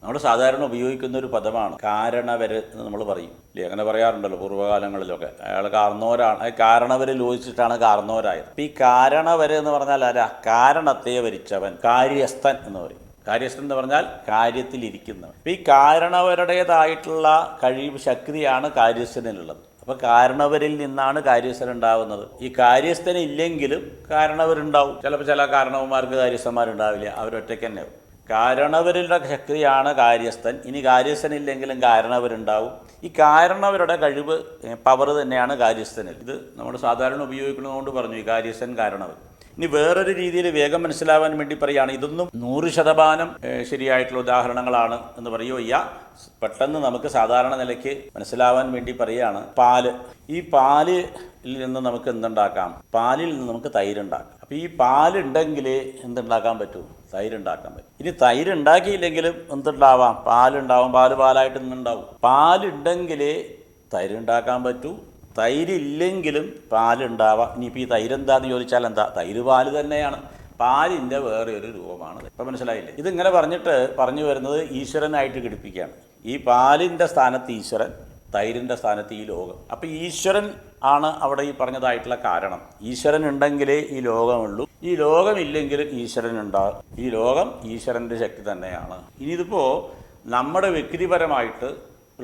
നമ്മൾ സാധാരണ ഉപയോഗിക്കുന്ന ഒരു പദമാണ് കാരണവര് എന്ന് നമ്മൾ പറയും ഇല്ലേ? അങ്ങനെ പറയാറുണ്ടല്ലോ പൂർവ്വകാലങ്ങളിലൊക്കെ. അയാൾ കാരണവരാണ്, കാരണവര് ലോചിച്ചിട്ടാണ് കാരണവരായത്. അപ്പം ഈ കാരണവര് എന്ന് പറഞ്ഞാൽ ആരാ? കാരണത്തെ വരിച്ചവൻ, കാര്യസ്ഥൻ എന്ന് പറയും. കാര്യസ്ഥൻ എന്ന് പറഞ്ഞാൽ കാര്യത്തിലിരിക്കുന്നവൻ. അപ്പം ഈ കാരണവരുടേതായിട്ടുള്ള കഴിവ് ശക്തിയാണ് കാര്യസ്ഥനിലുള്ളത്. അപ്പോൾ കാരണവരിൽ നിന്നാണ് കാര്യസ്ഥൻ ഉണ്ടാവുന്നത്. ഈ കാര്യസ്ഥൻ ഇല്ലെങ്കിലും കാരണവരുണ്ടാവും. ചിലപ്പോൾ ചില കാരണവന്മാർക്ക് കാര്യസ്ഥന്മാരുണ്ടാവില്ല, അവരൊറ്റയ്ക്ക് തന്നെ. കാരണവരുടെ ശക്തിയാണ് കാര്യസ്ഥൻ. ഇനി കാര്യസ്ഥനില്ലെങ്കിലും കാരണവരുണ്ടാവും. ഈ കാരണവരുടെ കഴിവ്, പവർ തന്നെയാണ് കാര്യസ്ഥനിൽ. ഇത് നമ്മൾ സാധാരണ ഉപയോഗിക്കുന്നതുകൊണ്ട് പറഞ്ഞു ഈ കാര്യസ്ഥൻ കാരണവർ. ഇനി വേറൊരു രീതിയിൽ വേഗം മനസ്സിലാവാൻ വേണ്ടി പറയുകയാണ്, ഇതൊന്നും 100% ശരിയായിട്ടുള്ള ഉദാഹരണങ്ങളാണ് എന്ന് പറയുകയ്യ. പെട്ടെന്ന് നമുക്ക് സാധാരണ നിലയ്ക്ക് മനസ്സിലാവാൻ വേണ്ടി പറയുകയാണ്. പാല്. ഈ പാലിൽ നിന്ന് നമുക്ക് എന്തുണ്ടാക്കാം? പാലിൽ നിന്ന് നമുക്ക് തൈരുണ്ടാക്കാം. അപ്പോൾ ഈ പാലുണ്ടെങ്കിൽ എന്തുണ്ടാക്കാൻ പറ്റും? തൈരുണ്ടാക്കാൻ പറ്റും. ഇനി തൈരുണ്ടാക്കിയില്ലെങ്കിലും എന്തുണ്ടാവാം? പാലുണ്ടാവാം. പാലായിട്ട് നിന്നുണ്ടാവും. പാലുണ്ടെങ്കിൽ തൈരുണ്ടാക്കാൻ പറ്റൂ. തൈരില്ലെങ്കിലും പാലുണ്ടാവാം. ഇനിയിപ്പോൾ ഈ തൈരെന്താന്ന് ചോദിച്ചാൽ എന്താ? തൈര് പാല് തന്നെയാണ്. പാലിൻ്റെ വേറെ ഒരു രൂപമാണ്. ഇപ്പം മനസ്സിലായില്ലേ? ഇതിങ്ങനെ പറഞ്ഞു വരുന്നത് ഈശ്വരനായിട്ട് ഘടിപ്പിക്കുകയാണ്. ഈ പാലിൻ്റെ സ്ഥാനത്ത് ഈശ്വരൻ, തൈരിൻ്റെ സ്ഥാനത്ത് ഈ ലോകം. അപ്പോൾ ഈശ്വരൻ ആണ് അവിടെ ഈ പറഞ്ഞതായിട്ടുള്ള കാരണം. ഈശ്വരൻ ഉണ്ടെങ്കിലേ ഈ ലോകമുള്ളൂ. ഈ ലോകമില്ലെങ്കിലും ഈശ്വരൻ ഉണ്ടാകും. ഈ ലോകം ഈശ്വരൻ്റെ ശക്തി തന്നെയാണ്. ഇനി ഇതിപ്പോൾ നമ്മുടെ വ്യക്തിപരമായിട്ട്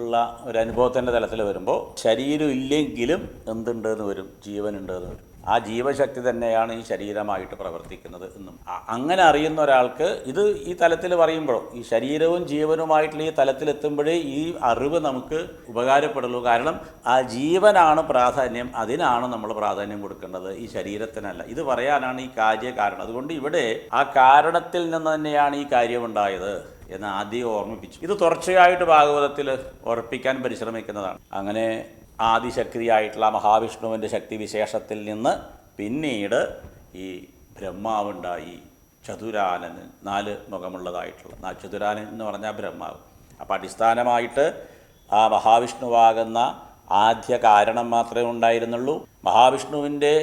ഉള്ള ഒരു അനുഭവത്തിൻ്റെ തലത്തിൽ വരുമ്പോൾ ശരീരം ഇല്ലെങ്കിലും എന്തുണ്ടെന്ന് വരും? ജീവനുണ്ടെന്ന് വരും. ആ ജീവശക്തി തന്നെയാണ് ഈ ശരീരമായിട്ട് പ്രവർത്തിക്കുന്നത് എന്നും അങ്ങനെ അറിയുന്ന ഒരാൾക്ക് ഇത് ഈ തലത്തിൽ പറയുമ്പോൾ, ഈ ശരീരവും ജീവനുമായിട്ടുള്ള ഈ തലത്തിലെത്തുമ്പോഴേ ഈ അറിവ് നമുക്ക് ഉപകാരപ്പെടുള്ളൂ. കാരണം ആ ജീവനാണ് പ്രാധാന്യം, അതിനാണ് നമ്മൾ പ്രാധാന്യം കൊടുക്കേണ്ടത്, ഈ ശരീരത്തിനല്ല. ഇത് പറയാനാണ് ഈ കാര്യകാരണം. അതുകൊണ്ട് ഇവിടെ ആ കാരണത്തിൽ നിന്ന് തന്നെയാണ് ഈ കാര്യമുണ്ടായത് എന്ന് ആദ്യം ഓർമ്മിപ്പിച്ചു. ഇത് തുടർച്ചയായിട്ട് ഭാഗവതത്തിൽ ഉറപ്പിക്കാൻ പരിശ്രമിക്കുന്നതാണ്. അങ്ങനെ ആദിശക്തിയായിട്ടുള്ള മഹാവിഷ്ണുവിൻ്റെ ശക്തിവിശേഷത്തിൽ നിന്ന് പിന്നീട് ഈ ബ്രഹ്മാവുണ്ടായി. ചതുരാനന്, 4 മുഖമുള്ളതായിട്ടുള്ള ചതുരാനൻ എന്ന് പറഞ്ഞാൽ ബ്രഹ്മാവ്. അപ്പോൾ അടിസ്ഥാനമായിട്ട് ആ മഹാവിഷ്ണുവാകുന്ന ആദ്യ കാരണം മാത്രമേ ഉണ്ടായിരുന്നുള്ളൂ. മഹാവിഷ്ണുവിൻ്റെ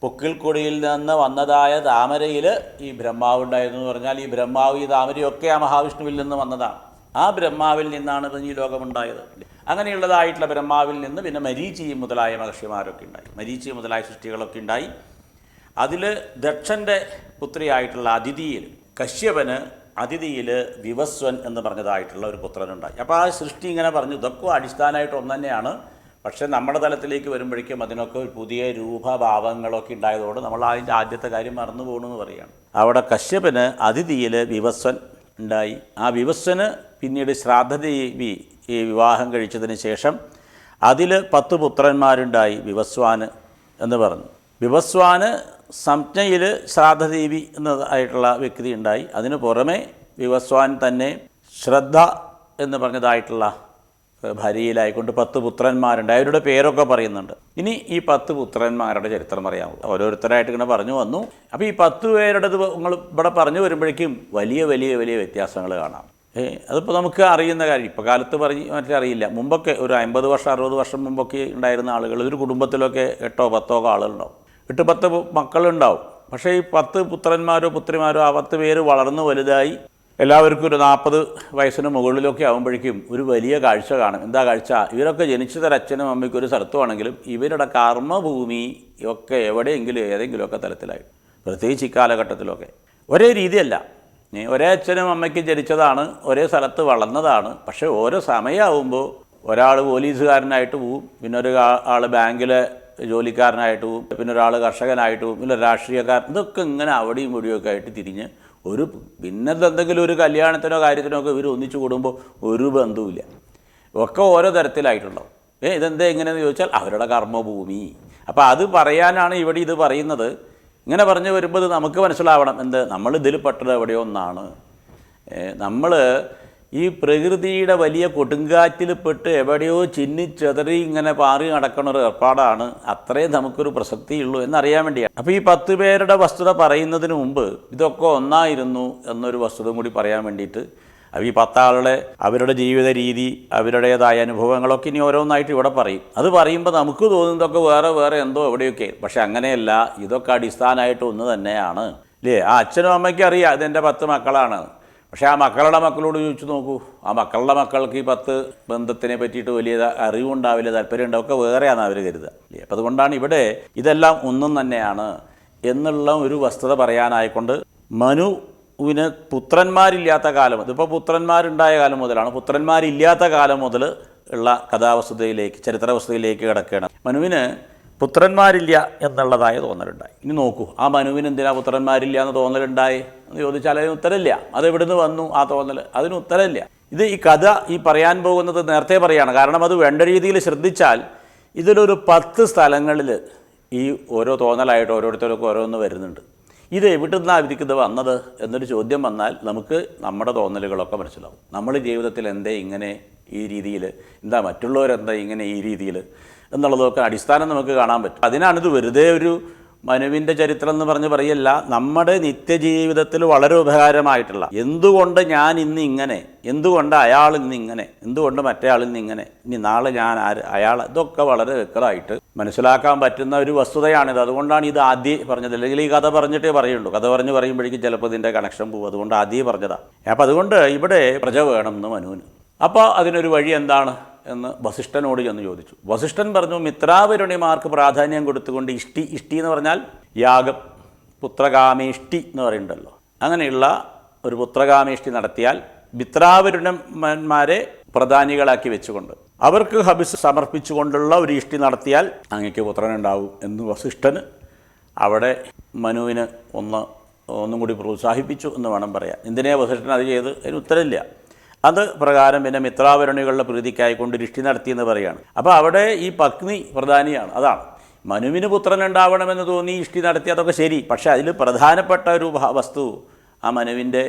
പൊക്കിൾക്കൊടിയിൽ നിന്ന് വന്നതായ താമരയിൽ ഈ ബ്രഹ്മാവ് ഉണ്ടായിരുന്നു എന്ന് പറഞ്ഞാൽ ഈ ബ്രഹ്മാവ് ഈ താമരയൊക്കെ ആ മഹാവിഷ്ണുവിൽ നിന്ന് വന്നതാണ്. ആ ബ്രഹ്മാവിൽ നിന്നാണ് ഈ ലോകമുണ്ടായത്. അങ്ങനെയുള്ളതായിട്ടുള്ള ബ്രഹ്മാവിൽ നിന്ന് പിന്നെ മരീചി മുതലായ മഹർഷിമാരൊക്കെ ഉണ്ടായി. മരീചി മുതലായ സൃഷ്ടികളൊക്കെ ഉണ്ടായി. അതിൽ ദക്ഷൻ്റെ പുത്രിയായിട്ടുള്ള അതിഥിയിൽ കശ്യപന്, അതിഥിയിൽ വിവസ്വൻ എന്ന് പറഞ്ഞതായിട്ടുള്ള ഒരു പുത്രനുണ്ടായി. അപ്പോൾ ആ സൃഷ്ടി ഇങ്ങനെ പറഞ്ഞു. ഇതൊക്കെ അടിസ്ഥാനമായിട്ട് ഒന്ന് തന്നെയാണ്. പക്ഷേ നമ്മുടെ തലത്തിലേക്ക് വരുമ്പോഴേക്കും അതിനൊക്കെ ഒരു പുതിയ രൂപഭാവങ്ങളൊക്കെ ഉണ്ടായതുകൊണ്ട് നമ്മൾ അതിൻ്റെ ആദ്യത്തെ കാര്യം മറന്നു പോകണമെന്ന് പറയുകയാണ്. അവിടെ കശ്യപന്, അതിഥിയിൽ വിവസ്വൻ ഉണ്ടായി. ആ വിവസ്വന് പിന്നീട് ശ്രാദ്ധദേവി ഈ വിവാഹം കഴിച്ചതിന് ശേഷം അതിൽ 10 പുത്രന്മാരുണ്ടായി. വിവസ്വാന് എന്ന് പറഞ്ഞു. വിവസ്വാന് സംജ്ഞയിൽ ശ്രാദ്ധദേവി എന്നതായിട്ടുള്ള വ്യക്തി ഉണ്ടായി. അതിന് പുറമെ വിവസ്വാൻ തന്നെ ശ്രദ്ധ എന്ന് പറഞ്ഞതായിട്ടുള്ള ഭാര്യയിലായിക്കൊണ്ട് 10 പുത്രന്മാരുണ്ട്. അവരുടെ പേരൊക്കെ പറയുന്നുണ്ട്. ഇനി ഈ 10 പുത്രന്മാരുടെ ചരിത്രം അറിയാമോ? ഓരോരുത്തരായിട്ട് ഇങ്ങനെ പറഞ്ഞു വന്നു. അപ്പോൾ ഈ 10 പേരുടേത് നിങ്ങൾ ഇവിടെ പറഞ്ഞു വരുമ്പോഴേക്കും വലിയ വലിയ വലിയ വ്യത്യാസങ്ങൾ കാണാം. അതിപ്പോൾ നമുക്ക് അറിയുന്ന കാര്യം. ഇപ്പോൾ കാലത്ത് മറ്റേ അറിയില്ല. മുമ്പൊക്കെ ഒരു 50 വർഷം 60 വർഷം മുമ്പൊക്കെ ഉണ്ടായിരുന്ന ആളുകൾ, ഒരു കുടുംബത്തിലൊക്കെ 8 10 ആളുകളുണ്ടാവും. 8 10 മക്കളുണ്ടാവും. പക്ഷേ ഈ 10 പുത്രന്മാരോ പുത്രിമാരോ ആ 10 പേര് വളർന്ന് വലുതായി എല്ലാവർക്കും ഒരു 40 വയസ്സിന് മുകളിലൊക്കെ ആകുമ്പോഴേക്കും ഒരു വലിയ കാഴ്ച കാണും. എന്താ കാഴ്ച? ഇവരൊക്കെ ജനിച്ചതൊരച്ഛനും അമ്മയ്ക്കും ഒരു സ്ഥലത്തുമാണെങ്കിലും ഇവരുടെ കർമ്മഭൂമി ഒക്കെ എവിടെയെങ്കിലും ഏതെങ്കിലുമൊക്കെ തലത്തിലായി. പ്രത്യേകിച്ച് ഇക്കാലഘട്ടത്തിലൊക്കെ ഒരേ രീതിയല്ല. ഒരേ അച്ഛനും അമ്മയ്ക്കും ജനിച്ചതാണ്, ഒരേ സ്ഥലത്ത് വളർന്നതാണ്. പക്ഷേ ഓരോ സമയമാകുമ്പോൾ ഒരാൾ പോലീസുകാരനായിട്ട് പോവും, പിന്നെ ആൾ ബാങ്കിലെ ജോലിക്കാരനായിട്ട് പോവും, പിന്നെ ഒരാൾ കർഷകനായിട്ട് പോവും, പിന്നെ രാഷ്ട്രീയക്കാരൻ. ഇതൊക്കെ ഇങ്ങനെ അവിടെയും ഇവിടെയൊക്കെ ആയിട്ട് തിരിഞ്ഞ് പിന്നെ എന്തെങ്കിലും ഒരു കല്യാണത്തിനോ കാര്യത്തിനോ ഒക്കെ ഇവർ ഒന്നിച്ചു കൂടുമ്പോൾ ഒരു ബന്ധവുമില്ല. ഒക്കെ ഓരോ തരത്തിലായിട്ടുണ്ടാവും. ഇതെന്താ എങ്ങനെയെന്ന് ചോദിച്ചാൽ അവരുടെ കർമ്മഭൂമി. അപ്പോൾ അത് പറയാനാണ് ഇവിടെ ഇത് പറയുന്നത്. ഇങ്ങനെ പറഞ്ഞു വരുമ്പോൾ നമുക്ക് മനസ്സിലാവണം എന്ത്? നമ്മൾ ഇതിൽ പെട്ടത് എവിടെയോ ഒന്നാണ്. നമ്മൾ ഈ പ്രകൃതിയുടെ വലിയ കൊടുങ്കാറ്റിൽ പെട്ട് എവിടെയോ ചിന്നിച്ചെതറി ഇങ്ങനെ പാറി നടക്കണ ഒരു ഏർപ്പാടാണ്. അത്രയും നമുക്കൊരു പ്രസക്തിയുള്ളൂ എന്നറിയാൻ വേണ്ടിയാണ്. അപ്പോൾ ഈ 10 പേരുടെ വസ്തുത പറയുന്നതിന് മുമ്പ് ഇതൊക്കെ ഒന്നായിരുന്നു എന്നൊരു വസ്തുത കൂടി പറയാൻ വേണ്ടിയിട്ട് അപ്പോൾ ഈ 10 ആളുടെ അവരുടെ ജീവിത രീതി, അവരുടേതായ അനുഭവങ്ങളൊക്കെ ഇനി ഓരോന്നായിട്ട് ഇവിടെ പറയും. അത് പറയുമ്പോൾ നമുക്ക് തോന്നുന്നതൊക്കെ വേറെ വേറെ എന്തോ എവിടെയൊക്കെ. പക്ഷെ അങ്ങനെയല്ല. ഇതൊക്കെ അടിസ്ഥാനമായിട്ട് ഒന്ന് തന്നെയാണ്, അല്ലേ? ആ അച്ഛനും അമ്മയ്ക്കും അറിയാം ഇതെൻ്റെ 10 മക്കളാണ്. പക്ഷേ ആ മക്കളുടെ മക്കളോട് ചോദിച്ചു നോക്കൂ, ആ മക്കളുടെ മക്കൾക്ക് ഈ 10 ബന്ധത്തിനെ പറ്റിയിട്ട് വലിയ അറിവുണ്ടാവില്ല, താല്പര്യം ഉണ്ടാവും, ഒക്കെ വേറെയാണ് അവർ കരുതുക. അപ്പം അതുകൊണ്ടാണ് ഇവിടെ ഇതെല്ലാം ഒന്നും തന്നെയാണ് എന്നുള്ള ഒരു വസ്തുത പറയാനായിക്കൊണ്ട് മനുവിന് പുത്രന്മാരില്ലാത്ത കാലം, ഇതിപ്പോൾ പുത്രന്മാരുണ്ടായ കാലം മുതലാണ്, പുത്രന്മാരില്ലാത്ത കാലം മുതൽ ഉള്ള കഥാവസ്തുതയിലേക്ക്, ചരിത്രവസ്തുതയിലേക്ക് കിടക്കുകയാണ്. മനുവിന് പുത്രന്മാരില്ല എന്നുള്ളതായ തോന്നലുണ്ടായി. ഇനി നോക്കൂ, ആ മനുവിന് എന്തിനാ പുത്രന്മാരില്ല എന്ന് തോന്നലുണ്ടായി എന്ന് ചോദിച്ചാൽ അതിന് ഉത്തരമില്ല. അത് എവിടുന്ന് വന്നു ആ തോന്നൽ? അതിന് ഉത്തരമില്ല. ഇത് ഈ കഥ ഈ പറയാൻ പോകുന്നത് നേരത്തെ പറയുകയാണ്. കാരണം അത് വേണ്ട രീതിയിൽ ശ്രദ്ധിച്ചാൽ ഇതിലൊരു 10 സ്ഥലങ്ങളിൽ ഈ ഓരോ തോന്നലായിട്ട് ഓരോരുത്തർക്കും ഓരോന്ന് വരുന്നുണ്ട്. ഇത് എവിടുന്നാണ് ഇവർക്ക് വന്നത് എന്നൊരു ചോദ്യം വന്നാൽ നമുക്ക് നമ്മുടെ തോന്നലുകളൊക്കെ മനസ്സിലാവും. നമ്മൾ ജീവിതത്തിൽ എന്തേ ഇങ്ങനെ ഈ രീതിയിൽ, എന്താ മറ്റുള്ളവരെന്താ ഇങ്ങനെ ഈ രീതിയിൽ എന്നുള്ളതൊക്കെ അടിസ്ഥാനം നമുക്ക് കാണാൻ പറ്റും. അതിനാണിത് വെറുതെ ഒരു മനുവിൻ്റെ ചരിത്രം എന്ന് പറഞ്ഞ് പറയല്ല, നമ്മുടെ നിത്യജീവിതത്തിൽ വളരെ ഉപകാരമായിട്ടുള്ള, എന്തുകൊണ്ട് ഞാൻ ഇന്ന് ഇങ്ങനെ, എന്തുകൊണ്ട് അയാൾ ഇന്ന് ഇങ്ങനെ, എന്തുകൊണ്ട് മറ്റേ ആൾ ഇന്ന് ഇങ്ങനെ, ഇനി നാളെ ഞാൻ അയാൾ, ഇതൊക്കെ വളരെ വ്യക്തമായിട്ട് മനസ്സിലാക്കാൻ പറ്റുന്ന ഒരു വസ്തുതയാണിത്. അതുകൊണ്ടാണ് ഇത് ആദ്യം പറഞ്ഞത്. അല്ലെങ്കിൽ ഈ കഥ പറഞ്ഞിട്ടേ പറയുള്ളൂ. കഥ പറയുമ്പോഴേക്കും ചിലപ്പോൾ ഇതിൻ്റെ കണക്ഷൻ പോകും. അതുകൊണ്ട് ആദ്യം പറഞ്ഞതാണ്. അപ്പം അതുകൊണ്ട് ഇവിടെ പ്രജ വേണം എന്ന് മനുവിന്. അപ്പോൾ അതിനൊരു വഴി എന്താണ് എന്ന് വസിഷ്ഠനോട് ചെന്ന് ചോദിച്ചു. വസിഷ്ഠൻ പറഞ്ഞു, മിത്രാവരുണിമാർക്ക് പ്രാധാന്യം കൊടുത്തുകൊണ്ട് ഇഷ്ടി എന്ന് പറഞ്ഞാൽ യാഗം, പുത്രകാമേഷ്ടി എന്ന് പറയുന്നുണ്ടല്ലോ, അങ്ങനെയുള്ള ഒരു പുത്രകാമേഷ്ടി നടത്തിയാൽ മിത്രാവരുണന്മാരെ പ്രധാനികളാക്കി വെച്ചുകൊണ്ട് അവർക്ക് ഹബിസ് സമർപ്പിച്ചുകൊണ്ടുള്ള ഒരു ഇഷ്ടി നടത്തിയാൽ അങ്ങക്ക് പുത്രനുണ്ടാവും എന്ന് വസിഷ്ഠന് അവിടെ മനുവിന് ഒന്നും കൂടി പ്രോത്സാഹിപ്പിച്ചു എന്ന് വേണം പറയാൻ. എന്തിനാ വസിഷ്ഠൻ അത് ചെയ്ത്? അതിന് ഉത്തരമില്ല. അത് പ്രകാരം പിന്നെ മിത്രാവരുണികളുടെ പ്രീതിക്കായിക്കൊണ്ട് ഇഷ്ടി നടത്തിയെന്ന് പറയുകയാണ്. അപ്പോൾ അവിടെ ഈ പത്നി പ്രധാനിയാണ്. അതാണ് മനുവിന് പുത്രനുണ്ടാവണമെന്ന് തോന്നി ഇഷ്ടി നടത്തി, അതൊക്കെ ശരി. പക്ഷേ അതിൽ പ്രധാനപ്പെട്ട ഒരു വസ്തു ആ മനുവിൻ്റെ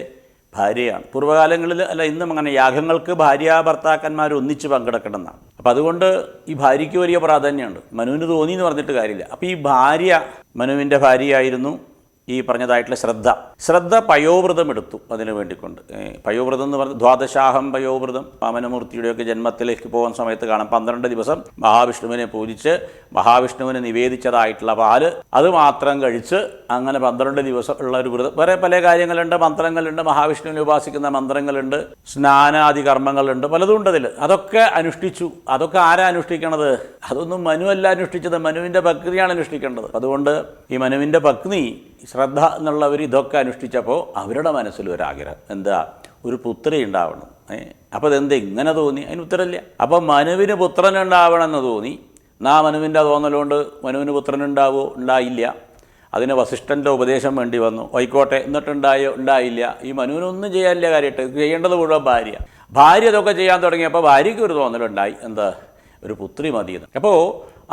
ഭാര്യയാണ്. പൂർവ്വകാലങ്ങളിൽ അല്ല, ഇന്നും അങ്ങനെ യാഗങ്ങൾക്ക് ഭാര്യാഭർത്താക്കന്മാർ ഒന്നിച്ച് പങ്കെടുക്കണമെന്നാണ്. അപ്പോൾ അതുകൊണ്ട് ഈ ഭാര്യയ്ക്ക് വലിയ പ്രാധാന്യമുണ്ട്. മനുവിന് തോന്നി എന്ന് പറഞ്ഞിട്ട് കാര്യമില്ല. അപ്പോൾ ഈ ഭാര്യ, മനുവിൻ്റെ ഭാര്യയായിരുന്നു ഈ പറഞ്ഞതായിട്ടുള്ള ശ്രദ്ധ പയോവ്രതം എടുത്തു അതിന് വേണ്ടിക്കൊണ്ട്. പയോവ്രതം എന്ന് പറഞ്ഞാൽ ദ്വാദശാഹം പയോവ്രതം, വാമനമൂർത്തിയുടെയൊക്കെ ജന്മത്തിലേക്ക് പോകുന്ന സമയത്ത് കാണാം. 12 ദിവസം മഹാവിഷ്ണുവിനെ പൂജിച്ച് മഹാവിഷ്ണുവിന് നിവേദിച്ചതായിട്ടുള്ള പാല് അത് മാത്രം കഴിച്ച് അങ്ങനെ 12 ദിവസം ഉള്ള ഒരു വ്രതം. വേറെ പല കാര്യങ്ങളുണ്ട്, മന്ത്രങ്ങളുണ്ട്, മഹാവിഷ്ണുവിനെ ഉപാസിക്കുന്ന മന്ത്രങ്ങളുണ്ട്, സ്നാനാദി കർമ്മങ്ങളുണ്ട്, പലതും ഉണ്ട് അതിൽ. അതൊക്കെ അനുഷ്ഠിച്ചു. അതൊക്കെ ആരാ അനുഷ്ഠിക്കണത്? അതൊന്നും മനുവല്ല അനുഷ്ഠിച്ചത്, മനുവിൻ്റെ പത്നിയാണ് അനുഷ്ഠിക്കേണ്ടത്. അതുകൊണ്ട് ഈ മനുവിൻ്റെ പത്നി ശ്രദ്ധ എന്നുള്ളവർ ഇതൊക്കെ അനുഷ്ഠിച്ചപ്പോൾ അവരുടെ മനസ്സിലൊരാഗ്രഹം, എന്താ, ഒരു പുത്രി ഉണ്ടാവണം. അപ്പോൾ അതെന്താ ഇങ്ങനെ തോന്നി? അതിന് ഉത്തരമില്ല. അപ്പം മനുവിന് പുത്രനുണ്ടാവണമെന്ന് തോന്നി. മനുവിൻ്റെ തോന്നലുകൊണ്ട് മനുവിന് പുത്രനുണ്ടാവുമോ? ഉണ്ടായില്ല. അതിന് വസിഷ്ഠൻ്റെ ഉപദേശം വേണ്ടി വന്നു. ആയിക്കോട്ടെ, എന്നിട്ടുണ്ടായോ? ഉണ്ടായില്ല. ഈ മനുവിനൊന്നും ചെയ്യാനില്ല. കാര്യമായിട്ട് ചെയ്യേണ്ടത് മുഴുവൻ ഭാര്യ ഇതൊക്കെ ചെയ്യാൻ തുടങ്ങിയപ്പോൾ ഭാര്യയ്ക്ക് ഒരു തോന്നലുണ്ടായി, എന്താ, ഒരു പുത്രി മതിയെന്ന്. അപ്പോൾ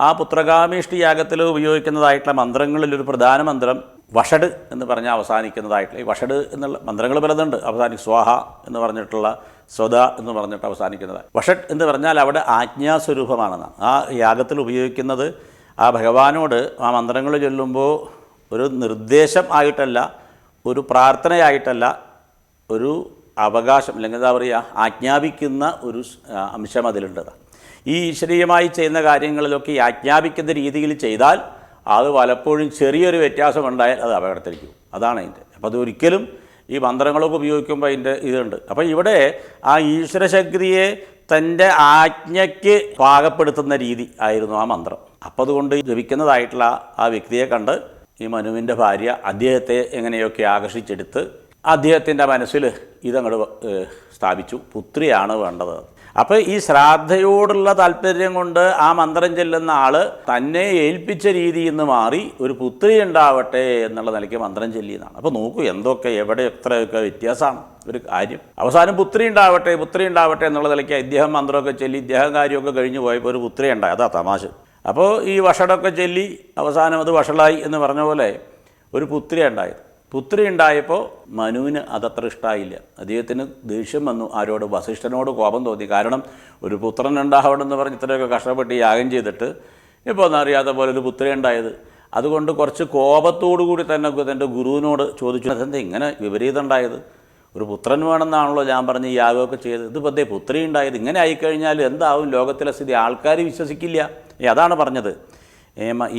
ആ പുത്രകാമേഷ്ടി യാഗത്തിൽ ഉപയോഗിക്കുന്നതായിട്ടുള്ള മന്ത്രങ്ങളിലൊരു പ്രധാന മന്ത്രം വഷഡ് എന്ന് പറഞ്ഞാൽ അവസാനിക്കുന്നതായിട്ടുള്ള, ഈ വഷഡ് എന്നുള്ള മന്ത്രങ്ങൾ പലതുണ്ട്. സ്വാഹ എന്ന് പറഞ്ഞിട്ടുള്ള, സ്വദ എന്ന് പറഞ്ഞിട്ട് അവസാനിക്കുന്നത്. വഷഡ് എന്ന് പറഞ്ഞാൽ അവിടെ ആജ്ഞാസ്വരൂപമാണെന്നാണ്. ആ യാഗത്തിൽ ഉപയോഗിക്കുന്നത് ആ ഭഗവാനോട് ആ മന്ത്രങ്ങൾ ചൊല്ലുമ്പോൾ ഒരു നിർദ്ദേശം ആയിട്ടല്ല, ഒരു പ്രാർത്ഥനയായിട്ടല്ല, ഒരു അവകാശം, അല്ലെങ്കിൽ എന്താ പറയുക, ആജ്ഞാപിക്കുന്ന ഒരു അംശം അതിലുണ്ട്. ഈ ഈശ്വരീയമായി ചെയ്യുന്ന കാര്യങ്ങളിലൊക്കെ ഈ ആജ്ഞാപിക്കുന്ന രീതിയിൽ ചെയ്താൽ അത് പലപ്പോഴും ചെറിയൊരു വ്യത്യാസം ഉണ്ടായാൽ അത് അപകടത്തിലിരിക്കും. അതാണ് അതിൻ്റെ. അപ്പോൾ അതൊരിക്കലും ഈ മന്ത്രങ്ങളൊക്കെ ഉപയോഗിക്കുമ്പോൾ അതിൻ്റെ ഇതുണ്ട്. അപ്പോൾ ഇവിടെ ആ ഈശ്വരശക്തിയെ തൻ്റെ ആജ്ഞയ്ക്ക് പാകപ്പെടുത്തുന്ന രീതി ആയിരുന്നു ആ മന്ത്രം. അപ്പോൾ അതുകൊണ്ട് ജപിക്കുന്നതായിട്ടുള്ള ആ വ്യക്തിയെ കണ്ട് ഈ മനുവിൻ്റെ ഭാര്യ അദ്ദേഹത്തെ എങ്ങനെയൊക്കെ ആകർഷിച്ചെടുത്ത് അദ്ദേഹത്തിൻ്റെ മനസ്സിൽ ഇതങ്ങോട്ട് സ്ഥാപിച്ചു, പുത്രിയാണ് വേണ്ടത്. അപ്പോൾ ഈ ശ്രാദ്ധയോടുള്ള താല്പര്യം കൊണ്ട് ആ മന്ത്രം ചെല്ലുന്ന ആൾ തന്നെ ഏൽപ്പിച്ച രീതിയിൽ നിന്ന് മാറി ഒരു പുത്രി ഉണ്ടാവട്ടെ എന്നുള്ള നിലയ്ക്ക് മന്ത്രം ചെല്ലിയെന്നാണ്. അപ്പോൾ നോക്കൂ, എന്തൊക്കെ എവിടെ എത്രയൊക്കെ വ്യത്യാസമാണ് ഒരു കാര്യം. അവസാനം പുത്രി ഉണ്ടാവട്ടെ എന്നുള്ള നിലയ്ക്ക് ഇദ്ദേഹം മന്ത്രമൊക്കെ ചൊല്ലി ഇദ്ദേഹം കാര്യമൊക്കെ കഴിഞ്ഞു പോയപ്പോൾ ഒരു പുത്രി ഉണ്ടായി. അതാ തമാശ. അപ്പോൾ ഈ വഷടൊക്കെ ചൊല്ലി അവസാനം അത് വഷളായി എന്ന് പറഞ്ഞ പോലെ ഒരു പുത്രി ഉണ്ടായത്. പുത്രി ഉണ്ടായപ്പോൾ മനുവിന് അതത്ര ഇഷ്ടമായില്ല. അദ്ദേഹത്തിന് ദേഷ്യം വന്നു. ആരോട്? വസിഷ്ഠനോട് കോപം തോന്നി. കാരണം ഒരു പുത്രൻ ഉണ്ടാവണമെന്ന് പറഞ്ഞ് ഇത്രയൊക്കെ കഷ്ടപ്പെട്ട് യാഗം ചെയ്തിട്ട് ഇപ്പോൾ ഒന്നറിയാത്ത പോലെ ഒരു പുത്രി ഉണ്ടായത്. അതുകൊണ്ട് കുറച്ച് കോപത്തോടു കൂടി തന്നെ തൻ്റെ ഗുരുവിനോട് ചോദിച്ചു, അതെന്താ ഇങ്ങനെ വിപരീതം ഉണ്ടായത്? ഒരു പുത്രൻ വേണമെന്നാണല്ലോ ഞാൻ പറഞ്ഞ് ഈ യാഗമൊക്കെ ചെയ്ത്, ഇതിപ്പോൾ അതേ പുത്രി ഉണ്ടായത്. ഇങ്ങനെ ആയിക്കഴിഞ്ഞാൽ എന്താവും ലോകത്തിലെ സ്ഥിതി? ആൾക്കാർ വിശ്വസിക്കില്ല. അതാണ് പറഞ്ഞത്.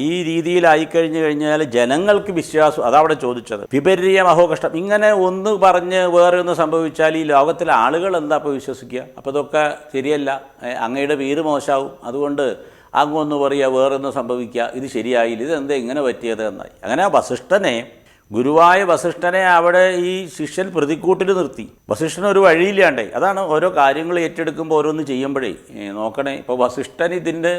ഈ രീതിയിലായിക്കഴിഞ്ഞു കഴിഞ്ഞാൽ ജനങ്ങൾക്ക് വിശ്വാസം, അതവിടെ ചോദിച്ചത്. വിപരീയ മഹോകഷ്ടം, ഇങ്ങനെ ഒന്ന് പറഞ്ഞ് വേറെ ഒന്ന് സംഭവിച്ചാൽ ഈ ലോകത്തിലെ ആളുകൾ എന്താ അപ്പോൾ വിശ്വസിക്കുക? അപ്പോൾ ഇതൊക്കെ ശരിയല്ല, അങ്ങയുടെ പേര് മോശമാവും, അതുകൊണ്ട് അങ്ങൊന്ന് പറയുക, വേറൊന്ന് സംഭവിക്കുക, ഇത് ശരിയായില്ല, ഇതെന്താ ഇങ്ങനെ പറ്റിയത് എന്നായി. അങ്ങനെ വസിഷ്ഠനെ, ഗുരുവായ വസിഷ്ഠനെ അവിടെ ഈ ശിഷ്യൻ പ്രതിക്കൂട്ടിൽ നിർത്തി. വസിഷ്ഠന് ഒരു വഴിയില്ലാണ്ടേ. അതാണ് ഓരോ കാര്യങ്ങൾ ഏറ്റെടുക്കുമ്പോൾ ഓരോന്ന് ചെയ്യുമ്പോഴേ നോക്കണേ. ഇപ്പോൾ വസിഷ്ഠൻ ഇതിൻ്റെ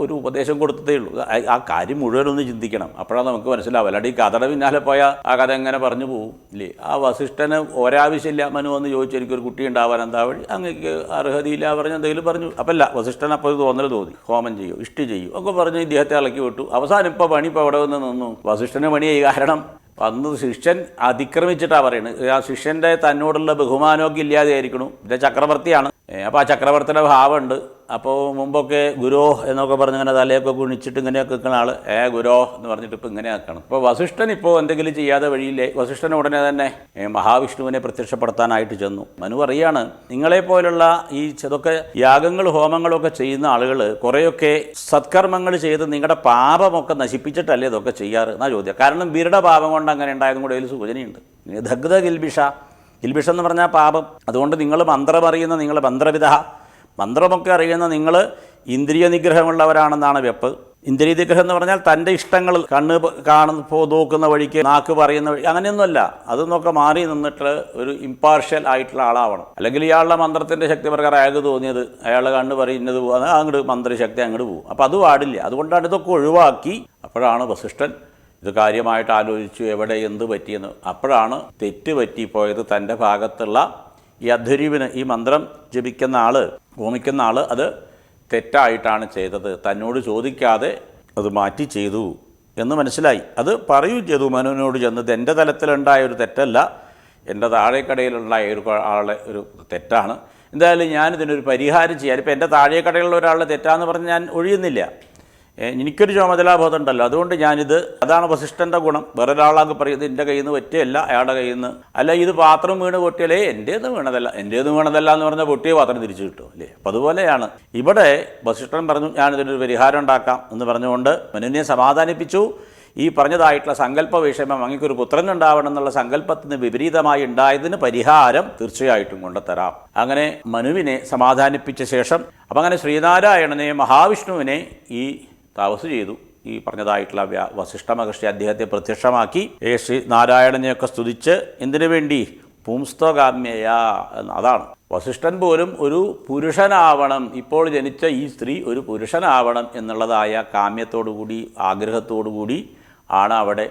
ഒരു ഉപദേശം കൊടുത്തതേ ഉള്ളൂ. ആ കാര്യം മുഴുവനൊന്ന് ചിന്തിക്കണം, അപ്പോഴാണ് നമുക്ക് മനസ്സിലാവും. അല്ലാണ്ട് ഈ കഥയുടെ പിന്നാലെ പോയാൽ ആ കഥ എങ്ങനെ പറഞ്ഞു പോകും ഇല്ലേ? ആ വസിഷ്ഠന് ഒരാവശ്യമില്ല. മനു വന്ന് ചോദിച്ചു, എനിക്കൊരു കുട്ടി ഉണ്ടാവാൻ എന്താ വഴി, അങ്ങേക്ക് അർഹതയില്ല പറഞ്ഞ് എന്തെങ്കിലും പറഞ്ഞു. അല്ല, വസിഷ്ഠൻ അപ്പോൾ തോന്നൽ തോന്നി, ഹോമം ചെയ്യൂ, ഇഷ്ടി ചെയ്യൂ ഒക്കെ പറഞ്ഞ് ഇദ്ദേഹത്തെ ഇളക്കി വിട്ടു. അവസാനം ഇപ്പോൾ പണി ഇപ്പോൾ അവിടെ വന്ന് നിന്നു. വസിഷ്ഠന് പണിയായി. കാരണം അന്ന് ശിഷ്യൻ അതിക്രമിച്ചിട്ടാണ് പറയുന്നത്. ആ ശിഷ്യൻ്റെ തന്നോടുള്ള ബഹുമാനമൊക്കെ ഇല്ലാതെ ആയിരിക്കണം. ഇത് ചക്രവർത്തിയാണ്. അപ്പോൾ ആ ചക്രവർത്തിയുടെ ഭാവമുണ്ട്. അപ്പോൾ മുമ്പൊക്കെ ഗുരോ എന്നൊക്കെ പറഞ്ഞിങ്ങനെ തലയൊക്കെ കുണിച്ചിട്ട് ഇങ്ങനെയൊക്കെ നിൽക്കുന്ന ആൾ ഗുരോ എന്ന് പറഞ്ഞിട്ട് ഇപ്പോൾ ഇങ്ങനെ ആക്കണം. അപ്പോൾ വസിഷ്ഠൻ ഇപ്പോൾ എന്തെങ്കിലും ചെയ്യാതെ വഴിയില്ലേ? വസിഷ്ഠൻ ഉടനെ തന്നെ മഹാവിഷ്ണുവിനെ പ്രത്യക്ഷപ്പെടുത്താനായിട്ട് ചെന്നു. മനു പറയാണ്, നിങ്ങളെപ്പോലുള്ള ഈ ഇതൊക്കെ യാഗങ്ങൾ ഹോമങ്ങളൊക്കെ ചെയ്യുന്ന ആളുകൾ കുറേയൊക്കെ സത്കർമ്മങ്ങൾ ചെയ്ത് നിങ്ങളുടെ പാപമൊക്കെ നശിപ്പിച്ചിട്ടല്ലേ ഇതൊക്കെ ചെയ്യാറ് എന്നാ ചോദ്യം. കാരണം വീരുടെ പാപം കൊണ്ട് അങ്ങനെ ഉണ്ടായതും കൂടെ അതിൽ സൂചനയുണ്ട്. ദഗ്ധ ഗിൽബിഷ, ഗിൽബിഷ എന്ന് പറഞ്ഞാൽ പാപം. അതുകൊണ്ട് നിങ്ങൾ മന്ത്രം അറിയുന്ന, നിങ്ങൾ മന്ത്രവിദ, മന്ത്രമൊക്കെ അറിയുന്ന നിങ്ങൾ ഇന്ദ്രിയ നിഗ്രഹമുള്ളവരാണെന്നാണ് വെപ്പ്. ഇന്ദ്രിയ നിഗ്രഹം എന്ന് പറഞ്ഞാൽ തൻ്റെ ഇഷ്ടങ്ങൾ കണ്ണ് നോക്കുന്ന വഴിക്ക് നാക്ക് പറയുന്ന വഴി അങ്ങനെയൊന്നുമല്ല. അതൊന്നൊക്കെ മാറി നിന്നിട്ട് ഒരു ഇമ്പാർഷ്യൽ ആയിട്ടുള്ള ആളാവണം. അല്ലെങ്കിൽ ഇയാളുടെ മന്ത്രത്തിൻ്റെ ശക്തി പ്രകാരം അയാൾക്ക് തോന്നിയത് അയാളുടെ കണ്ണ് പറയുന്നത് അങ്ങോട്ട് മന്ത്രശക്തി അങ്ങോട്ട് പോകും. അപ്പോൾ അത് പാടില്ല. അതുകൊണ്ടാണ് ഇതൊക്കെ ഒഴിവാക്കി. അപ്പോഴാണ് വസിഷ്ഠൻ ഇത് കാര്യമായിട്ട് ആലോചിച്ചു, എവിടെ എന്ത് പറ്റിയെന്ന്. അപ്പോഴാണ് തെറ്റ് പറ്റിപ്പോയത്. തൻ്റെ ഭാഗത്തുള്ള ഈ അധുരിവിന്, ഈ മന്ത്രം ജപിക്കുന്ന ആൾ, ഹോമിക്കുന്ന ആൾ അത് തെറ്റായിട്ടാണ് ചെയ്തത്. തന്നോട് ചോദിക്കാതെ അത് മാറ്റി ചെയ്തു എന്ന് മനസ്സിലായി. അത് പറയുകയും ചെയ്തു മനുവിനോട് ചെന്നത്. എൻ്റെ തലത്തിലുണ്ടായ ഒരു തെറ്റല്ല, എൻ്റെ താഴേക്കടയിലുണ്ടായ ആളെ ഒരു തെറ്റാണ്. എന്തായാലും ഞാനിതിനൊരു പരിഹാരം ചെയ്യാൻ, ഇപ്പോൾ എൻ്റെ താഴേക്കടയിലുള്ള ഒരാളുടെ തെറ്റാന്ന് പറഞ്ഞ് ഞാൻ ഒഴിയുന്നില്ല. എനിക്കൊരു ചുമതലാബോധം ഉണ്ടല്ലോ, അതുകൊണ്ട് ഞാനിത്, അതാണ് വസിഷ്ഠൻ്റെ ഗുണം. വേറെ ഒരാളാകെ പറയുന്നത് എൻ്റെ കയ്യിൽ നിന്ന് പറ്റിയല്ല, അയാളുടെ കയ്യിൽ നിന്ന് അല്ല. ഇത് പാത്രം വീണ് പൊട്ടിയാലേ എൻ്റേത് വീണതല്ല എന്ന് പറഞ്ഞാൽ പൊട്ടിയ പാത്രം തിരിച്ചു കിട്ടും അല്ലേ? അപ്പോൾ അതുപോലെയാണ് ഇവിടെ വസിഷ്ഠൻ പറഞ്ഞു, ഞാനിതിനൊരു പരിഹാരം ഉണ്ടാക്കാം എന്ന് പറഞ്ഞുകൊണ്ട് മനുവിനെ സമാധാനിപ്പിച്ചു. ഈ പറഞ്ഞതായിട്ടുള്ള സങ്കല്പ വിഷയം, അങ്ങേക്കൊരു പുത്രനുണ്ടാവണം എന്നുള്ള സങ്കല്പത്തിന് വിപരീതമായി ഉണ്ടായതിന് പരിഹാരം തീർച്ചയായിട്ടും കൊണ്ടുതരാം. അങ്ങനെ മനുവിനെ സമാധാനിപ്പിച്ച ശേഷം അപ്പം അങ്ങനെ ശ്രീനാരായണനെ, മഹാവിഷ്ണുവിനെ ഈ തപസ് ചെയ്തു. ഈ പറഞ്ഞതായിട്ടുള്ള വസിഷ്ഠ മഹർഷി അദ്ദേഹത്തെ പ്രത്യക്ഷമാക്കി ശ്രീ നാരായണനെയൊക്കെ സ്തുതിച്ച് എന്തിനു വേണ്ടി? പുംസ്തകാമ്യയ. അതാണ് വസിഷ്ഠൻ പോലും ഒരു പുരുഷനാവണം, ഇപ്പോൾ ജനിച്ച ഈ സ്ത്രീ ഒരു പുരുഷനാവണം എന്നുള്ളതായ കാമ്യത്തോടുകൂടി, ആഗ്രഹത്തോടുകൂടി ആണ് അവിടെ.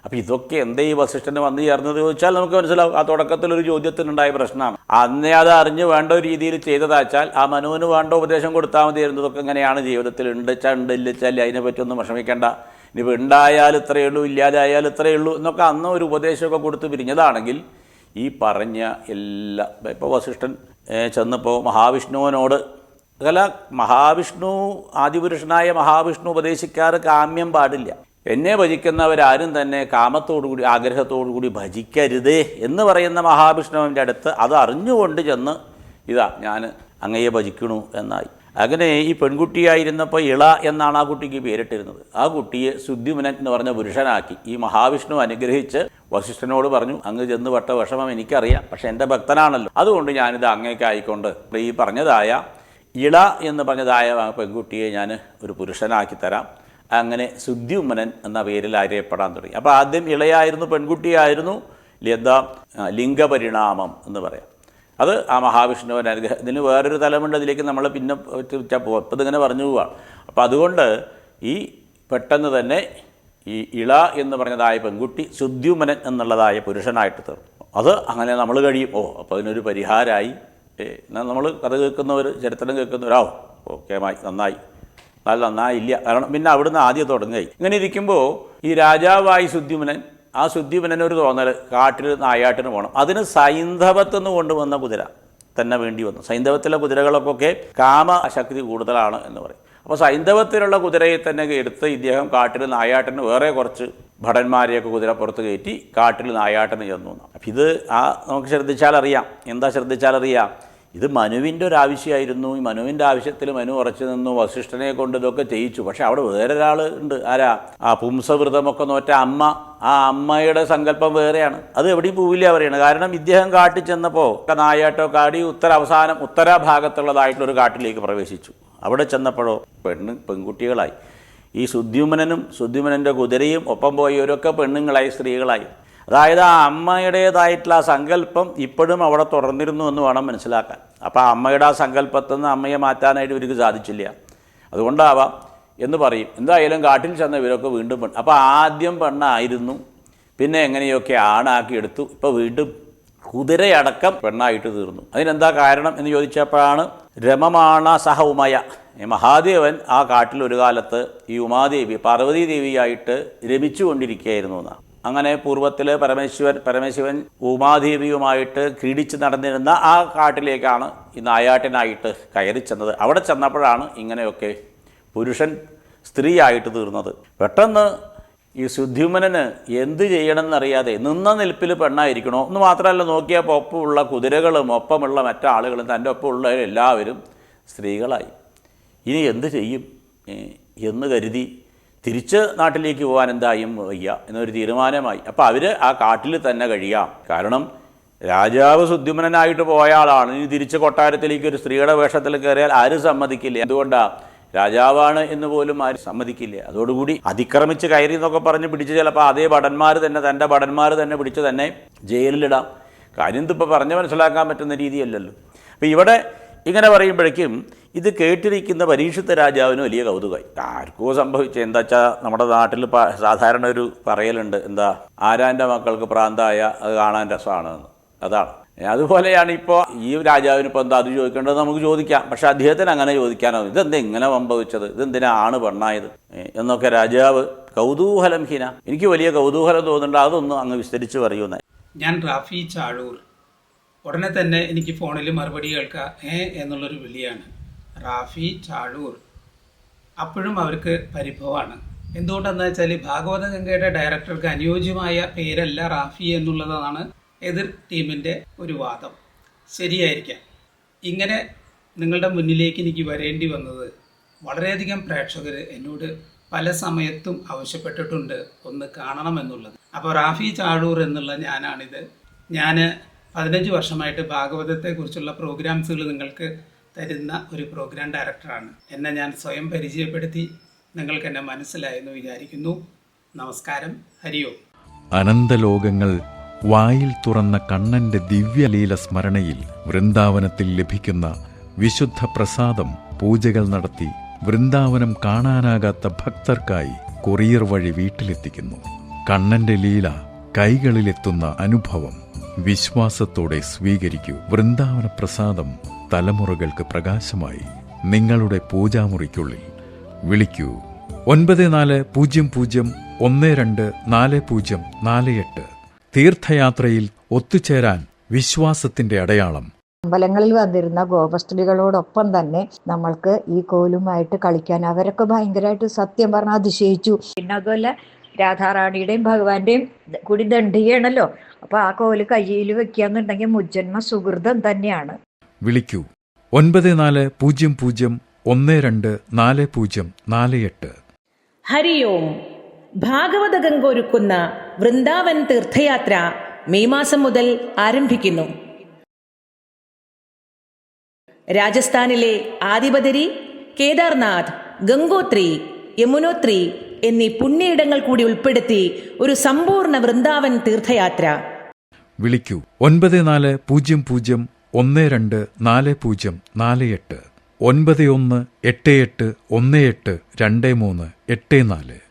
അപ്പോൾ ഇതൊക്കെ എന്തേ ഈ വസിഷ്ഠന് വന്നു ചേർന്നത് ചോദിച്ചാൽ നമുക്ക് മനസ്സിലാവും. ആ തുടക്കത്തിലൊരു ചോദ്യത്തിനുണ്ടായ പ്രശ്നമാണ്. അന്നേ അത് അറിഞ്ഞ് വേണ്ട ഒരു രീതിയിൽ ചെയ്തതാച്ചാൽ ആ മനുവിന് വേണ്ട ഉപദേശം കൊടുത്താൽ മതിയായിരുന്നു. ഇതൊക്കെ എങ്ങനെയാണ് ജീവിതത്തിൽ ഉണ്ടിച്ചാൽ ഇല്ലിച്ചാൽ അതിനെപ്പറ്റിയൊന്നും വിഷമിക്കേണ്ട, ഇനിയിപ്പോൾ ഉണ്ടായാൽ ഇത്രയേ ഉള്ളൂ, ഇല്ലാതായാൽ ഇത്രയേ ഉള്ളൂ എന്നൊക്കെ അന്ന് ഒരു ഉപദേശമൊക്കെ കൊടുത്ത് പിരിഞ്ഞതാണെങ്കിൽ ഈ പറഞ്ഞ എല്ലാ, ഇപ്പോൾ വസിഷ്ഠൻ ചെന്നപ്പോൾ മഹാവിഷ്ണുവിനോട്, അല്ല, മഹാവിഷ്ണു, ആദിപുരുഷനായ മഹാവിഷ്ണു ഉപദേശിക്കാറ് കാമ്യം പാടില്ല. എന്നെ ഭജിക്കുന്നവരാരും തന്നെ കാമത്തോടുകൂടി, ആഗ്രഹത്തോടുകൂടി ഭജിക്കരുതേ എന്ന് പറയുന്ന മഹാവിഷ്ണുവിൻ്റെ അടുത്ത് അത് അറിഞ്ഞുകൊണ്ട് ചെന്ന് ഇതാ ഞാൻ അങ്ങയെ ഭജിക്കണു എന്നായി. അങ്ങനെ ഈ പെൺകുട്ടിയായിരുന്നപ്പോൾ ഇള എന്നാണ് ആ കുട്ടിക്ക് പേരിട്ടിരുന്നത്. ആ കുട്ടിയെ ശുദ്ധിമുനൻ എന്ന് പറഞ്ഞ പുരുഷനാക്കി ഈ മഹാവിഷ്ണു അനുഗ്രഹിച്ച് വസിഷ്ഠനോട് പറഞ്ഞു, അങ്ങ് ചെന്ന് പെട്ട വിഷമം എനിക്കറിയാം, പക്ഷേ എൻ്റെ ഭക്തനാണല്ലോ, അതുകൊണ്ട് ഞാനിത് അങ്ങേക്കായിക്കൊണ്ട് ഈ പറഞ്ഞതായ ഇള എന്ന് പറഞ്ഞതായ പെൺകുട്ടിയെ ഞാൻ ഒരു പുരുഷനാക്കി തരാം. അങ്ങനെ ശുദ്ധിമുനൻ എന്ന പേരിൽ അറിയപ്പെടാൻ തുടങ്ങി. അപ്പോൾ ആദ്യം ഇളയായിരുന്നു, പെൺകുട്ടിയായിരുന്നു. എന്താ ലിംഗപരിണാമം എന്ന് പറയാം. അത് ആ മഹാവിഷ്ണുവിൻ്റെ അനുഗ്രഹം. ഇതിന് വേറൊരു തലമുണ്ട്, അതിലേക്ക് നമ്മൾ പിന്നെ പോകും. അപ്പോൾ ഇതിങ്ങനെ പറഞ്ഞു പോവാണ്. അപ്പോൾ അതുകൊണ്ട് ഈ പെട്ടെന്ന് തന്നെ ഈ ഇള എന്ന് പറഞ്ഞതായ പെൺകുട്ടി ശുദ്ധിമുനൻ എന്നുള്ളതായ പുരുഷനായിട്ട് തീർന്നു. അത് അങ്ങനെ നമ്മൾ കഴിയും. അപ്പോൾ അതിനൊരു പരിഹാരമായി. എന്നാൽ നമ്മൾ കഥ കേൾക്കുന്നവർ, ചരിത്രം കേൾക്കുന്നവരാവും, ഓക്കേമായി, നന്നായി, നല്ല നന്നായില്ല. കാരണം പിന്നെ അവിടുന്ന് ആദ്യം തുടങ്ങുകയായി. ഇങ്ങനെ ഇരിക്കുമ്പോൾ ഈ രാജാവായി ശുദ്ധിമുനൻ, ആ ശുദ്ധിമുനൊരു തോന്നൽ കാട്ടിൽ നായാട്ടിന് പോകണം. അതിന് സൈന്ധവത്തുനിന്ന് കൊണ്ടുവന്ന കുതിര തന്നെ വേണ്ടി വന്നു. സൈന്ധവത്തിലെ കുതിരകൾക്കൊക്കെ കാമശക്തി കൂടുതലാണ് എന്ന് പറയും. അപ്പോൾ സൈന്ധവത്തിലുള്ള കുതിരയെ തന്നെ എടുത്ത് ഇദ്ദേഹം കാട്ടിൽ നായാട്ടിന് വേറെ കുറച്ച് ഭടന്മാരെയൊക്കെ കുതിരപ്പുറത്ത് കയറ്റി കാട്ടിൽ നായാട്ടിന് ചെന്നു. അപ്പം ഇത് നമുക്ക് ശ്രദ്ധിച്ചാലറിയാം. എന്താ ശ്രദ്ധിച്ചാലറിയാം? ഇത് മനുവിൻ്റെ ഒരു ആവശ്യമായിരുന്നു. ഈ മനുവിൻ്റെ ആവശ്യത്തിൽ മനു ഉറച്ചു നിന്നു, വസിഷ്ഠനെ കൊണ്ട് ഇതൊക്കെ ചെയ്യിച്ചു. പക്ഷെ അവിടെ വേറൊരാൾ ഉണ്ട്. ആരാ? ആ പുംസവ്രതമൊക്കെ നോറ്റ അമ്മ. ആ അമ്മയുടെ സങ്കല്പം വേറെയാണ്. അത് എവിടെയും പോവില്ല പറയാണ്. കാരണം ഇദ്ദേഹം കാട്ടിൽ ചെന്നപ്പോൾ നായാട്ടോ കാടി ഉത്തരഭാഗത്തുള്ളതായിട്ടുള്ളൊരു കാട്ടിലേക്ക് പ്രവേശിച്ചു. അവിടെ ചെന്നപ്പോഴോ പെൺകുട്ടികളായി. ഈ സുദ്യുമ്നൻ്റെ കുതിരയും ഒപ്പം പോയവരൊക്കെ പെണ്ണുങ്ങളായി, സ്ത്രീകളായി. അതായത് ആ അമ്മയുടേതായിട്ടുള്ള ആ സങ്കല്പം ഇപ്പോഴും അവിടെ തുടർന്നിരുന്നു എന്ന് വേണം മനസ്സിലാക്കാൻ. അപ്പോൾ ആ അമ്മയുടെ ആ സങ്കല്പത്തിൽ നിന്ന് അമ്മയെ മാറ്റാനായിട്ട് ഇവർക്ക് സാധിച്ചില്ല. അതുകൊണ്ടാവാം എന്ന് പറയും. എന്തായാലും കാട്ടിൽ ചെന്ന ഇവരൊക്കെ വീണ്ടും അപ്പോൾ ആദ്യം പെണ്ണായിരുന്നു, പിന്നെ എങ്ങനെയൊക്കെ ആണാക്കി എടുത്തു. ഇപ്പോൾ വീണ്ടും കുതിരയടക്കം പെണ്ണായിട്ട് തീർന്നു. അതിനെന്താ കാരണം എന്ന് ചോദിച്ചപ്പോഴാണ് രമമാണ സഹ ഉമയ, മഹാദേവൻ ആ കാട്ടിൽ ഒരു കാലത്ത് ഈ ഉമാദേവി പാർവതീദേവിയായിട്ട് രമിച്ചുകൊണ്ടിരിക്കുകയായിരുന്നു എന്നാണ്. അങ്ങനെ പൂർവ്വത്തിൽ പരമശിവൻ ഉമാദേവിയുമായിട്ട് ക്രീഡിച്ച് നടന്നിരുന്ന ആ കാട്ടിലേക്കാണ് ഈ നായാട്ടിനായിട്ട് കയറി ചെന്നത്. അവിടെ ചെന്നപ്പോഴാണ് ഇങ്ങനെയൊക്കെ പുരുഷൻ സ്ത്രീയായിട്ട് തീർന്നത്. പെട്ടെന്ന് ഈ സുദ്യുമ്നന് എന്ത് ചെയ്യണമെന്നറിയാതെ നിന്ന നിൽപ്പിൽ പെണ്ണായിരിക്കണോ എന്ന് മാത്രമല്ല, നോക്കിയപ്പോൾ ഒപ്പമുള്ള കുതിരകളും ഒപ്പമുള്ള മറ്റാളുകളും തൻ്റെ ഒപ്പമുള്ള എല്ലാവരും സ്ത്രീകളായി. ഇനി എന്ത് ചെയ്യും എന്ന് കരുതി തിരിച്ച് നാട്ടിലേക്ക് പോകാൻ എന്തായും വയ്യ എന്നൊരു തീരുമാനമായി. അപ്പോൾ അവർ ആ കാട്ടിൽ തന്നെ കഴിയാം. കാരണം രാജാവ് സുദ്യുമ്നനായിട്ട് പോയ ആളാണ്. ഇനി തിരിച്ച് കൊട്ടാരത്തിലേക്ക് ഒരു സ്ത്രീയുടെ വേഷത്തിൽ കയറിയാൽ ആരും സമ്മതിക്കില്ല. എന്തുകൊണ്ടാണ്? രാജാവാണ് എന്ന് പോലും ആരും സമ്മതിക്കില്ല. അതോടുകൂടി അതിക്രമിച്ച് കയറി എന്നൊക്കെ പറഞ്ഞ് പിടിച്ച് ചിലപ്പോൾ അതേ തൻ്റെ ഭടന്മാർ തന്നെ പിടിച്ച് തന്നെ ജയിലിലിടാം. കാര്യം ഇതിപ്പോൾ പറഞ്ഞ് മനസ്സിലാക്കാൻ പറ്റുന്ന രീതിയല്ലല്ലോ. അപ്പോൾ ഇവിടെ ഇങ്ങനെ പറയുമ്പോഴേക്കും ഇത് കേട്ടിരിക്കുന്ന പരീക്ഷിത്ത രാജാവിന് വലിയ കൗതുകമായി. ആർക്കോ സംഭവിച്ചത് എന്താ വെച്ചാൽ നമ്മുടെ നാട്ടിൽ സാധാരണ ഒരു പറയലുണ്ട്, എന്താ ആരാൻ്റെ മക്കൾക്ക് പ്രാന്തായ അത് കാണാൻ രസമാണെന്ന്. അതാണ്. അതുപോലെയാണ് ഇപ്പോൾ ഈ രാജാവിന് ഇപ്പോൾ എന്താ അത് ചോദിക്കേണ്ടത് നമുക്ക് ചോദിക്കാം. പക്ഷേ അദ്ദേഹത്തിന് അങ്ങനെ ചോദിക്കാനോ ഇതെന്താ ഇങ്ങനെ സംഭവിച്ചത്, ഇതെന്തിനാണ് പെണ്ണായത് എന്നൊക്കെ രാജാവ് കൗതൂഹലംഹീന. എനിക്ക് വലിയ കൗതൂഹലം തോന്നുന്നുണ്ട്. അതൊന്നും അങ്ങ് വിസ്തരിച്ച് പറയുന്നത്. ഞാൻ റാഫി ചാഴൂർ. ഉടനെ തന്നെ എനിക്ക് ഫോണിൽ മറുപടി കേൾക്കുക എന്നുള്ളൊരു വിളിയാണ്. റാഫി ചാഴൂർ. അപ്പോഴും അവർക്ക് പരിഭവമാണ്. എന്തുകൊണ്ടെന്ന് വെച്ചാൽ ഭാഗവത ഗംഗയുടെ ഡയറക്ടർക്ക് അനുയോജ്യമായ പേരല്ല റാഫി എന്നുള്ളതാണ് എതിർ ടീമിൻ്റെ ഒരു വാദം. ശരിയായിരിക്കാം. ഇങ്ങനെ നിങ്ങളുടെ മുന്നിലേക്ക് എനിക്ക് വരേണ്ടി വന്നത് വളരെയധികം പ്രേക്ഷകർ എന്നോട് പല സമയത്തും ആവശ്യപ്പെട്ടിട്ടുണ്ട് ഒന്ന് കാണണമെന്നുള്ളത്. അപ്പോൾ റാഫി ചാഴൂർ എന്നുള്ള ഞാനാണിത്. ഞാൻ 15 വർഷമായിട്ട് ഭാഗവതത്തെക്കുറിച്ചുള്ള പ്രോഗ്രാംസുകൾ നിങ്ങൾക്ക് തരുന്ന ഒരു പ്രോഗ്രാം ഡയറക്ടറാണ്. എന്നെ ഞാൻ സ്വയം പരിചയപ്പെടുത്തി. നിങ്ങൾക്ക് എന്നെ മനസ്സിലായെന്ന് വിചാരിക്കുന്നു. നമസ്കാരം. ഹരിയോം. അനന്തലോകങ്ങൾ വായിൽ തുറന്ന കണ്ണന്റെ ദിവ്യലീല സ്മരണയിൽ വൃന്ദാവനത്തിൽ ലഭിക്കുന്ന വിശുദ്ധ പ്രസാദം പൂജകൾ നടത്തി വൃന്ദാവനം കാണാനാകാത്ത ഭക്തർക്കായി കൊറിയർ വഴി വീട്ടിലെത്തിക്കുന്നു. കണ്ണന്റെ ലീല കൈകളിലെത്തുന്ന അനുഭവം വിശ്വാസത്തോടെ സ്വീകരിക്കൂ. വൃന്ദാവന പ്രസാദം തലമുറകൾക്ക് പ്രകാശമായി നിങ്ങളുടെ പൂജാമുറിക്കുള്ളിൽ. വിളിക്കൂ 9400124048. തീർത്ഥയാത്രയിൽ ഒത്തുചേരാൻ വിശ്വാസത്തിന്റെ അടയാളം. അമ്പലങ്ങളിൽ വന്നിരുന്ന ഗോപസ്ത്രീകളോടൊപ്പം തന്നെ നമ്മൾക്ക് ഈ കോലുമായിട്ട് കളിക്കാൻ അവരൊക്കെ ഭയങ്കരമായിട്ട് സത്യം പറഞ്ഞാൽ അതിശയിച്ചു. പിന്നെ അതുപോലെ രാധാറാണിയുടെയും ഭഗവാന്റെയും കൂടി ദണ്ഡിയാണല്ലോ. അപ്പൊ ആ കോല് കയ്യിൽ വെക്കാന്നുണ്ടെങ്കിൽ മുജ്ജന്മ സുഹൃതം തന്നെയാണ്. വിളിക്കൂ 9400124048. ഹരിയോം. ഭാഗവത ഗംഗ ഒരുക്കുന്ന വൃന്ദാവൻ തീർത്ഥയാത്ര മെയ് മാസം മുതൽ ആരംഭിക്കുന്നു. രാജസ്ഥാനിലെ ആദിബദരി, കേദാർനാഥ്, ഗംഗോത്രി, യമുനോത്രി എന്നീ പുണ്യയിടങ്ങൾ കൂടി ഉൾപ്പെടുത്തി ഒരു സമ്പൂർണ്ണ വൃന്ദാവൻ തീർത്ഥയാത്ര. വിളിക്കൂ 9400124048. 9188182384.